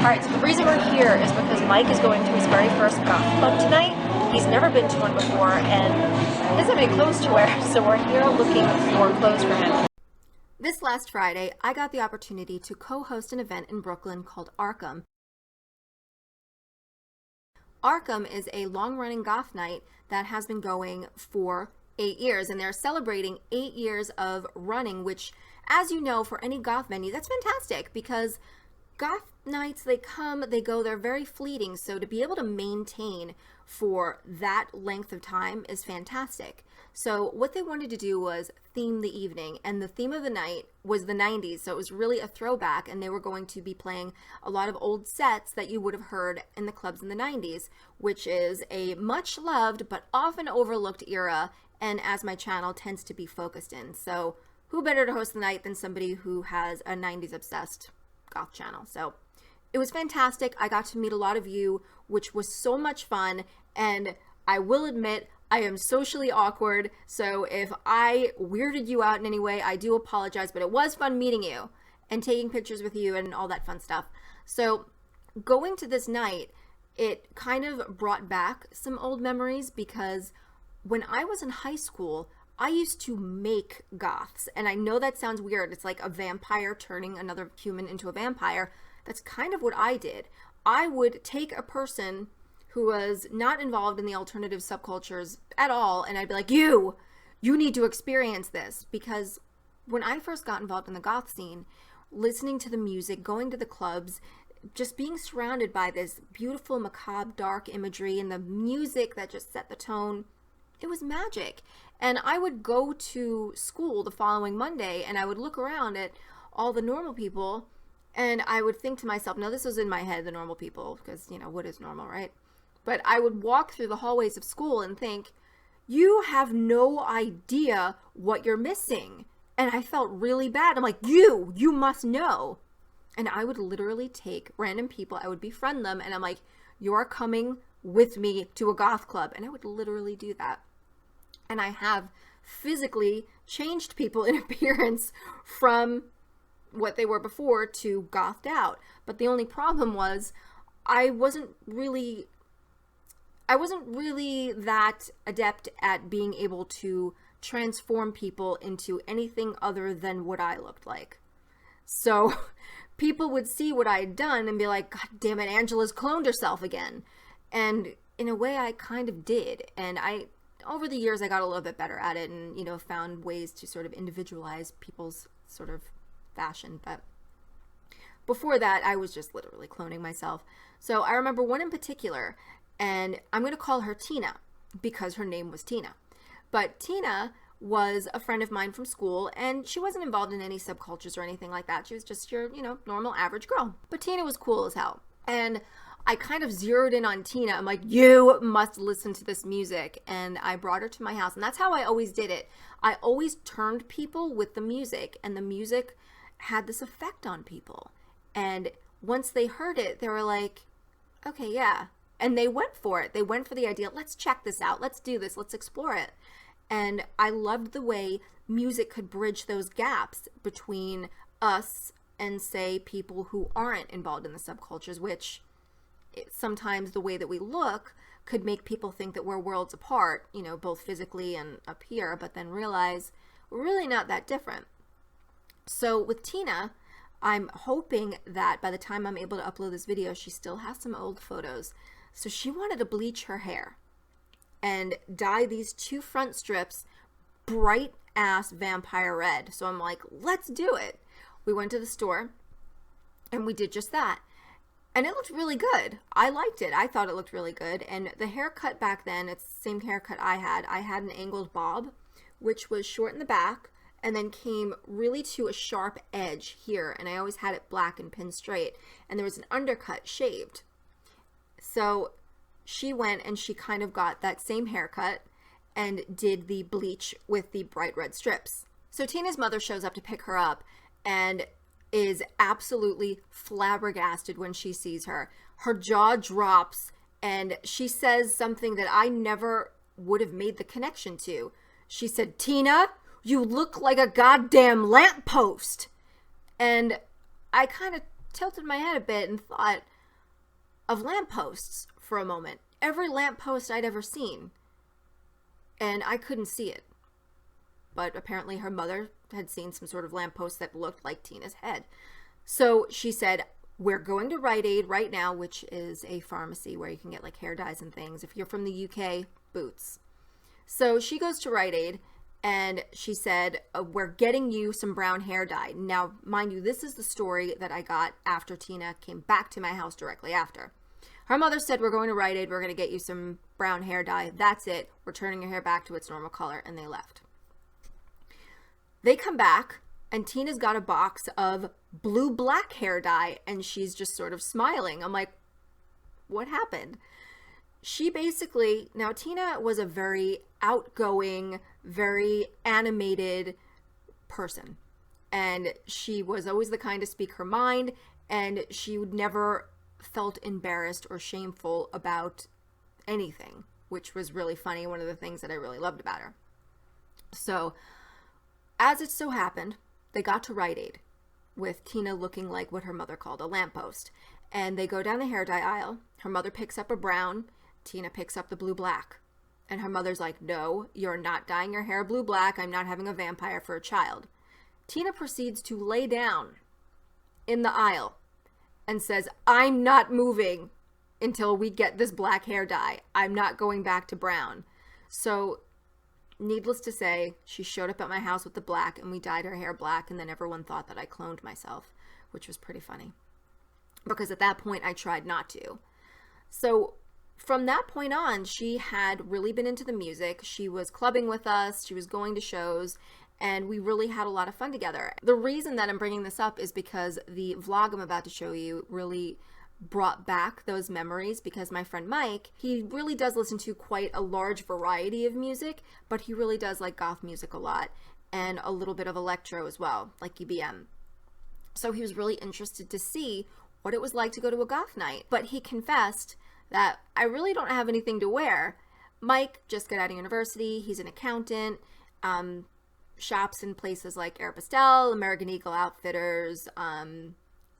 Alright, so the reason we're here is because Mike is going to his very first goth club tonight. He's never been to one before, and he doesn't have any clothes to wear, so we're here looking for clothes for him. This last Friday, I got the opportunity to co-host an event in Brooklyn called Arkham. Arkham is a long-running goth night that has been going for 8 years, and they're celebrating 8 years of running, which, as you know, for any goth venue, that's fantastic because goth nights, they come, they go, they're very fleeting, so to be able to maintain for that length of time is fantastic. So what they wanted to do was theme the evening, and the theme of the night was the 90s, so it was really a throwback, and they were going to be playing a lot of old sets that you would have heard in the clubs in the 90s, which is a much loved but often overlooked era, and as my channel tends to be focused in. So who better to host the night than somebody who has a 90s obsessed goth channel? So it was fantastic. I got to meet a lot of you, which was so much fun, and I will admit I am socially awkward, so if I weirded you out in any way, I do apologize, but it was fun meeting you and taking pictures with you and all that fun stuff. So going to this night, it kind of brought back some old memories because when I was in high school, I used to make goths, and I know that sounds weird. It's like a vampire turning another human into a vampire. That's kind of what I did. I would take a person who was not involved in the alternative subcultures at all, and I'd be like, you need to experience this. Because when I first got involved in the goth scene, listening to the music, going to the clubs, just being surrounded by this beautiful, macabre, dark imagery and the music that just set the tone, it was magic. And I would go to school the following Monday and I would look around at all the normal people and I would think to myself, now this was in my head, the normal people, because, you know, what is normal, right? But I would walk through the hallways of school and think, you have no idea what you're missing. And I felt really bad. I'm like, you must know. And I would literally take random people, I would befriend them, and I'm like, you're coming with me to a goth club. And I would literally do that. And I have physically changed people in appearance from what they were before to gothed out. But the only problem was I wasn't really that adept at being able to transform people into anything other than what I looked like. So people would see what I had done and be like, God damn it, Angela's cloned herself again. And in a way I kind of did. And over the years I got a little bit better at it and, you know, found ways to sort of individualize people's sort of fashion. But before that, I was just literally cloning myself. So I remember one in particular, and I'm going to call her Tina because her name was Tina. But Tina was a friend of mine from school, and she wasn't involved in any subcultures or anything like that. She was just your, you know, normal average girl. But Tina was cool as hell. And I kind of zeroed in on Tina. I'm like, you must listen to this music. And I brought her to my house. And that's how I always did it. I always turned people with the music, and the music had this effect on people. And once they heard it, they were like, okay, yeah. And they went for it. They went for the idea, let's check this out. Let's do this. Let's explore it. And I loved the way music could bridge those gaps between us and, say, people who aren't involved in the subcultures, which sometimes the way that we look could make people think that we're worlds apart, you know, both physically and up here, but then realize we're really not that different. So with Tina, I'm hoping that by the time I'm able to upload this video, she still has some old photos. So she wanted to bleach her hair and dye these 2 front strips bright ass vampire red. So I'm like, let's do it. We went to the store and we did just that. And it looked really good. I liked it. I thought it looked really good. And the haircut back then, it's the same haircut I had. I had an angled bob, which was short in the back and then came really to a sharp edge here. And I always had it black and pinned straight. And there was an undercut shaved. So she went and she kind of got that same haircut and did the bleach with the bright red strips. So Tina's mother shows up to pick her up and is absolutely flabbergasted when she sees her. Her jaw drops and she says something that I never would have made the connection to. She said, Tina, you look like a goddamn lamppost. And I kind of tilted my head a bit and thought of lampposts for a moment. Every lamppost I'd ever seen. And I couldn't see it. But apparently her mother had seen some sort of lamppost that looked like Tina's head. So she said, we're going to Rite Aid right now, which is a pharmacy where you can get like hair dyes and things. If you're from the UK, Boots. So she goes to Rite Aid and she said, we're getting you some brown hair dye. Now, mind you, this is the story that I got after Tina came back to my house directly after. Her mother said, we're going to Rite Aid. We're going to get you some brown hair dye. That's it. We're turning your hair back to its normal color. And they left. They come back and Tina's got a box of blue-black hair dye and she's just sort of smiling. I'm like, what happened? She basically, now Tina was a very outgoing, very animated person. And she was always the kind to speak her mind, and she would never felt embarrassed or shameful about anything, which was really funny. One of the things that I really loved about her. So, as it so happened, they got to Rite Aid with Tina looking like what her mother called a lamppost. And they go down the hair dye aisle. Her mother picks up a brown. Tina picks up the blue-black. And her mother's like, no, you're not dyeing your hair blue-black. I'm not having a vampire for a child. Tina proceeds to lay down in the aisle and says, I'm not moving until we get this black hair dye. I'm not going back to brown. So, needless to say, she showed up at my house with the black and we dyed her hair black, and then everyone thought that I cloned myself, which was pretty funny. Because at that point, I tried not to. So, from that point on, she had really been into the music. She was clubbing with us. She was going to shows. And we really had a lot of fun together. The reason that I'm bringing this up is because the vlog I'm about to show you really brought back those memories, because my friend Mike, he really does listen to quite a large variety of music, but he really does like goth music a lot and a little bit of electro as well, like EBM. So he was really interested to see what it was like to go to a goth night. But he confessed that I really don't have anything to wear. Mike just got out of university. He's an accountant. Shops in places like Aeropostale, American Eagle Outfitters,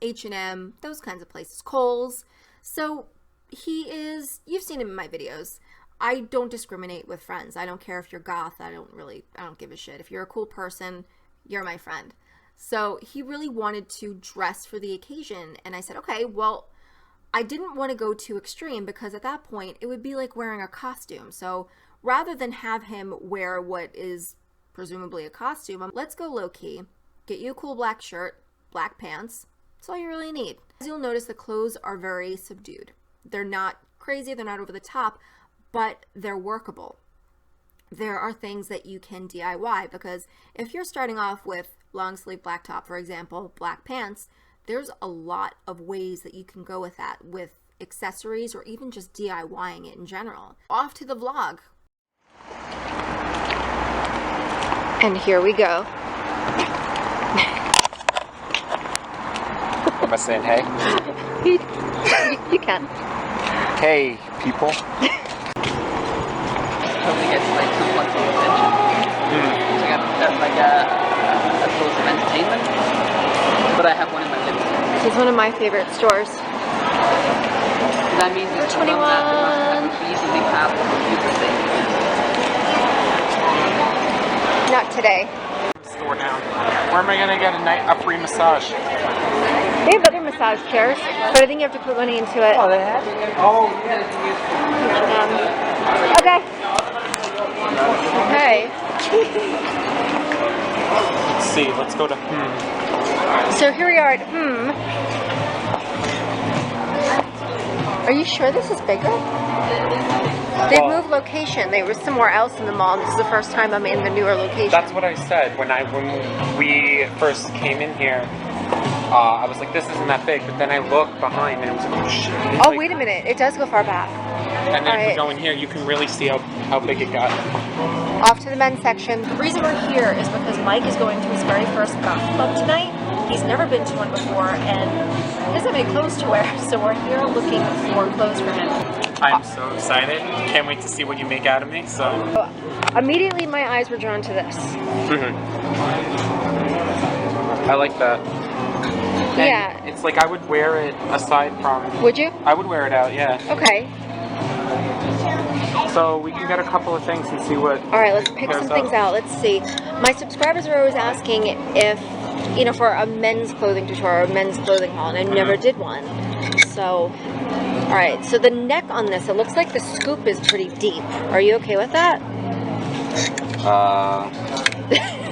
H&M, those kinds of places, Kohl's. So he is, you've seen him in my videos. I don't discriminate with friends. I don't care if you're goth. I don't give a shit. If you're a cool person, you're my friend. So he really wanted to dress for the occasion. And I said, okay, well, I didn't want to go too extreme, because at that point it would be like wearing a costume. So rather than have him wear what is presumably a costume, let's go low-key, get you a cool black shirt, black pants. That's all you really need. As you'll notice, the clothes are very subdued. They're not crazy, they're not over the top, but they're workable. There are things that you can DIY, because if you're starting off with long sleeve black top, for example, black pants, there's a lot of ways that you can go with that, with accessories or even just DIYing it in general. Off to the vlog. And here we go. Am I saying hey? You can. Hey, people. Hopefully gets like some flexible attention. So I got that's like a source of entertainment. But I have one in my living room. This is one of my favorite stores. That means it's 21. that would easily have a computer thing. Not today. Store down. Where am I gonna get a free massage? They have other massage chairs, but I think you have to put money into it. Oh, they have? Oh, Okay. Okay. let's see. Let's go to So here we are at Are you sure this is bigger? They've moved location. They were somewhere else in the mall. This is the first time I'm in the newer location. That's what I said when we first came in here. I was like, this isn't that big, but then I looked behind and it was like, oh shit. Oh, like, wait a minute. It does go far back. And then if we go in here, you can really see how big it got. Off to the men's section. The reason we're here is because Mike is going to his very first goth club tonight. He's never been to one before, and he doesn't have any clothes to wear, so we're here looking for clothes for him. I'm so excited. Can't wait to see what you make out of me. So Immediately my eyes were drawn to this. I like that. And Yeah. it's like I would wear it aside from. Would you? I would wear it out, yeah. Okay. So we can get a couple of things and see what. All right, let's pick some things out. Let's see. My subscribers are always asking if, you know, for a men's clothing tutorial or a men's clothing haul, and I never did one. So, all right. So the neck on this, it looks like the scoop is pretty deep. Are you okay with that? All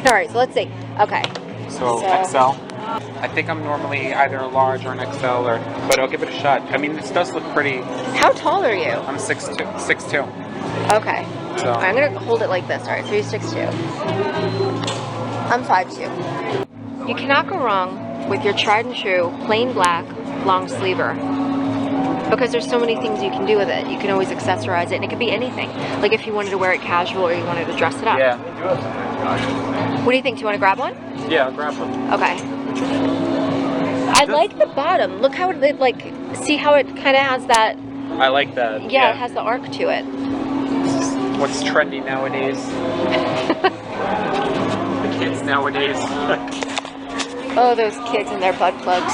right. So let's see. Okay. So XL. I think I'm normally either a large or an XL, but I'll give it a shot. I mean, this does look pretty. How tall are you? I'm 6'2". Okay. So I'm gonna hold it like this. All right. So you're 6'2". I'm 5'2". You cannot go wrong with your tried and true plain black long sleever, because there's so many things you can do with it. You can always accessorize it, and it could be anything. Like if you wanted to wear it casual or you wanted to dress it up. yeah. What do you think? Do you want to grab one? Yeah, I'll grab one. Okay. I like the bottom. Look how it, like, see how it kind of has that. I like that. Yeah, it has the arc to it. What's trendy nowadays? The kids nowadays. Oh, those kids and their butt plugs.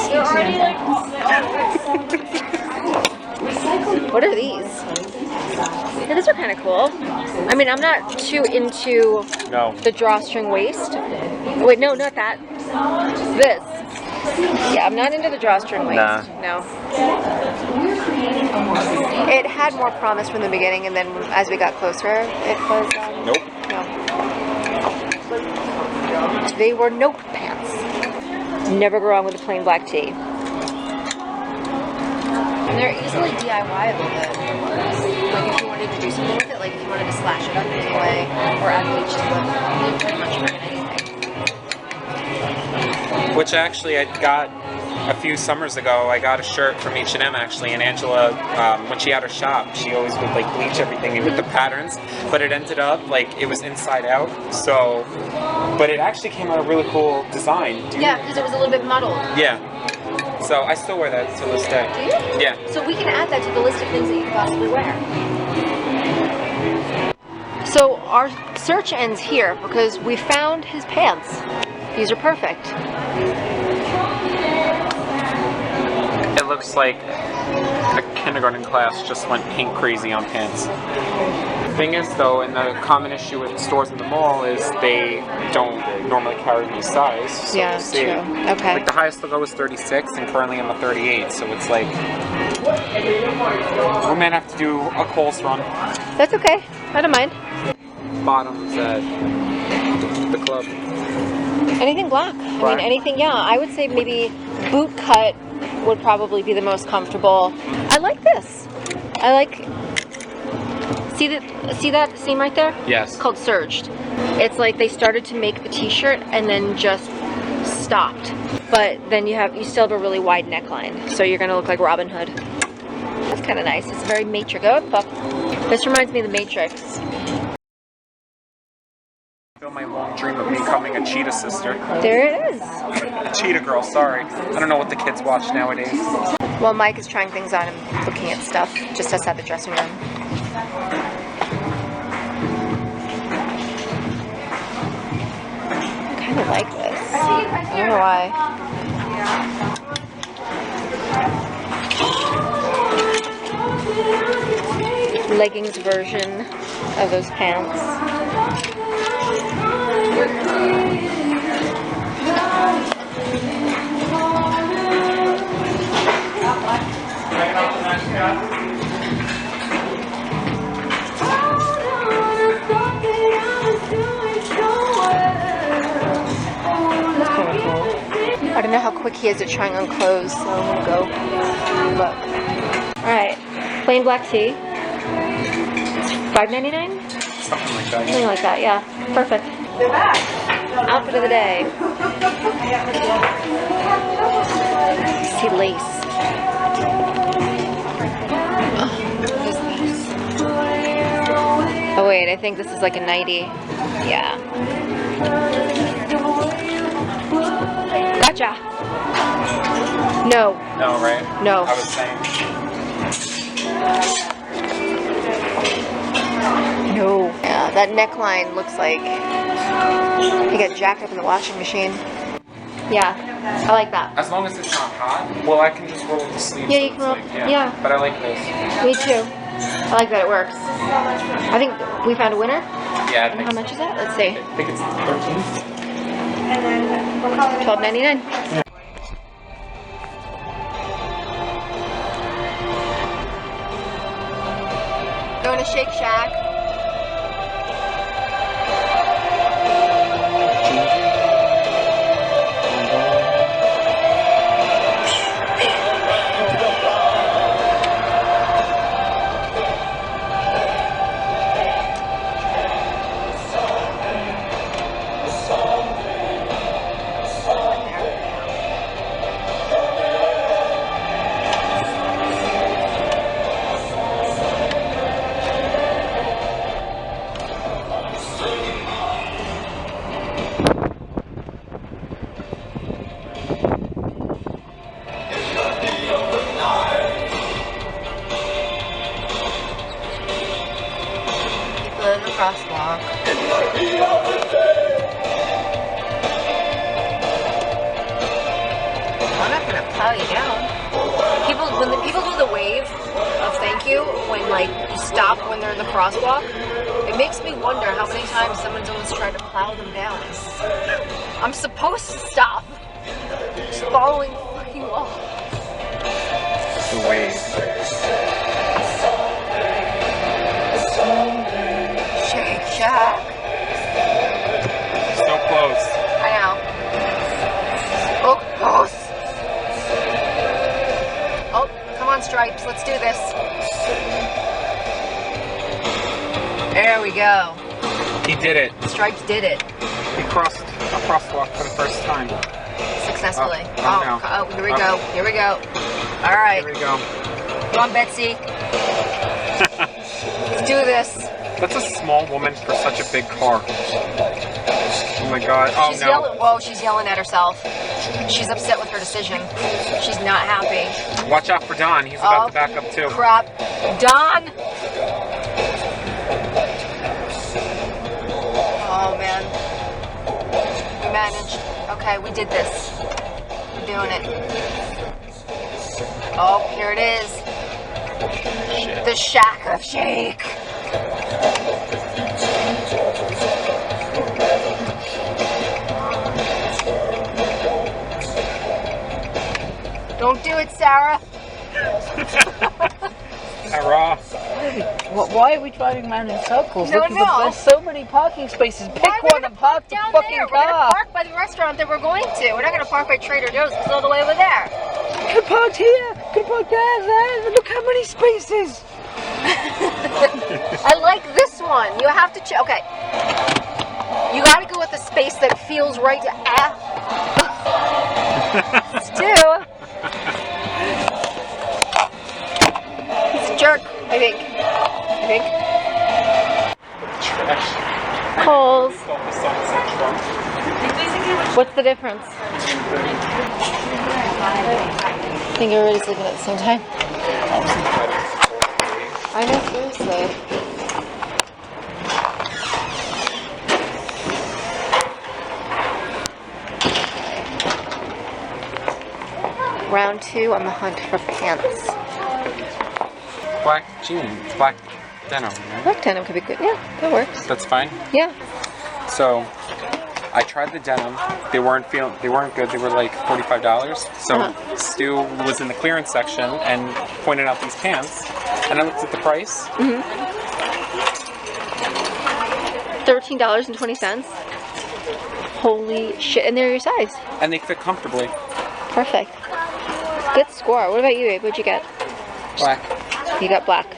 What are these? Yeah, these are kind of cool. I mean, I'm not too into the drawstring waist. Wait, no, not that. This. Yeah, I'm not into the drawstring waist. Nah. No. It had more promise from the beginning, and then as we got closer, it was. Nope. No. They were nope pants. Never go wrong with a plain black tee. And they're easily DIY-able. Like if you wanted to do something with it, like if you wanted to slash it up in a way or add bleach to it, you pretty much bring anything. Which actually I got a few summers ago. I got a shirt from H&M actually, and Angela, when she had her shop, she always would like bleach everything with the patterns, but it ended up like it was inside out. So, but it actually came out a really cool design. Yeah, because it was a little bit muddled. Yeah. So I still wear that to this day. Do you? Yeah. So we can add that to the list of things that you can possibly wear. So our search ends here because we found his pants. These are perfect. It looks like a kindergarten class just went pink crazy on pants. Thing is though, and the common issue with stores in the mall is they don't normally carry my size. So Yeah, we'll see. true. Okay. Like the highest I'll go is 36, and currently I'm a 38. So it's like we may have to do a Kohl's run. That's okay. I don't mind. Bottoms at the club. Anything black. I mean, anything, yeah. I would say maybe boot cut would probably be the most comfortable. I like this. I like... See that seam right there? Yes. It's called surged. It's like they started to make the t-shirt and then just stopped. But then you still have a really wide neckline. So you're going to look like Robin Hood. That's kind of nice. It's very Matrix. Oh, fuck. This reminds me of the Matrix. My long dream of becoming a cheetah sister. There it is. A cheetah girl, sorry. I don't know what the kids watch nowadays. Well, Mike is trying things on and looking at stuff just outside the dressing room. I kind of like this. I don't know why. Leggings version of those pants. I don't know how quick he is at trying on clothes, so I'm gonna go look. Alright, plain black tee. It's $5.99? Something like that. Something like that, yeah. Perfect. Outfit of the day. See lace. Oh wait, I think this is like a 90. Yeah. Gotcha. No. No, right? No. I was saying. No. Yeah, that neckline looks like he got jacked up in the washing machine. Yeah. I like that. As long as it's not hot. Well, I can just roll the sleeves. Yeah, so you can it's roll- like, yeah. But I like this. Me too. I like that it works. I think we found a winner. Yeah, I And think how so. much is that? Let's see. I think it's 13. $12.99. Going to Shake Shack. Crosswalk. I'm not gonna plow you down. When the people do the wave of thank you, when like you stop when they're in the crosswalk, it makes me wonder how many times someone's almost tried to plow them down. I'm supposed to stop. Just following the fucking law. The wave. Shake Shack. So close. I know. Oh, close. Oh, come on, Stripes. Let's do this. There we go. He did it. Stripes did it. He crossed a crosswalk for the first time. Successfully. Oh, no. Here we go. Here we go. All right. Here we go. Come on, Betsy. Let's do this. That's a small woman for such a big car. Oh my god. Oh She's no. yelling. Whoa, she's yelling at herself. She's upset with her decision. She's not happy. Watch out for Don. He's about to back up too. Crap. Don! Oh man. We managed. Okay, we did this. We're doing it. Oh, here it is. Shit. The Shack of Shake. Don't do it, Sarah. Hurrah. Why are we driving around in circles? No, Looking no. For, there's so many parking spaces. Pick Why, we're one gonna and park the down fucking there. We're gonna car. park by the restaurant that we're going to. We're not gonna park by Trader Joe's. It's all the way over there. Could have parked here. Could have parked there. Look how many spaces. I like this one. You have to okay. You gotta go with the space that feels right to Stu. He's a jerk, I think. Coles. What's the difference? I think everybody's looking at the same time. I know, seriously. Round 2 on the hunt for pants. Black jeans. Black denim. Right? Black denim could be good. Yeah, that works. That's fine. Yeah. So I tried the denim. They weren't good. They were like $45. So Stu was in the clearance section and pointed out these pants, and I looked at the price. $13.20. Holy shit! And they're your size. And they fit comfortably. Perfect. Good score. What about you, Abe? What'd you get? Black. You got black.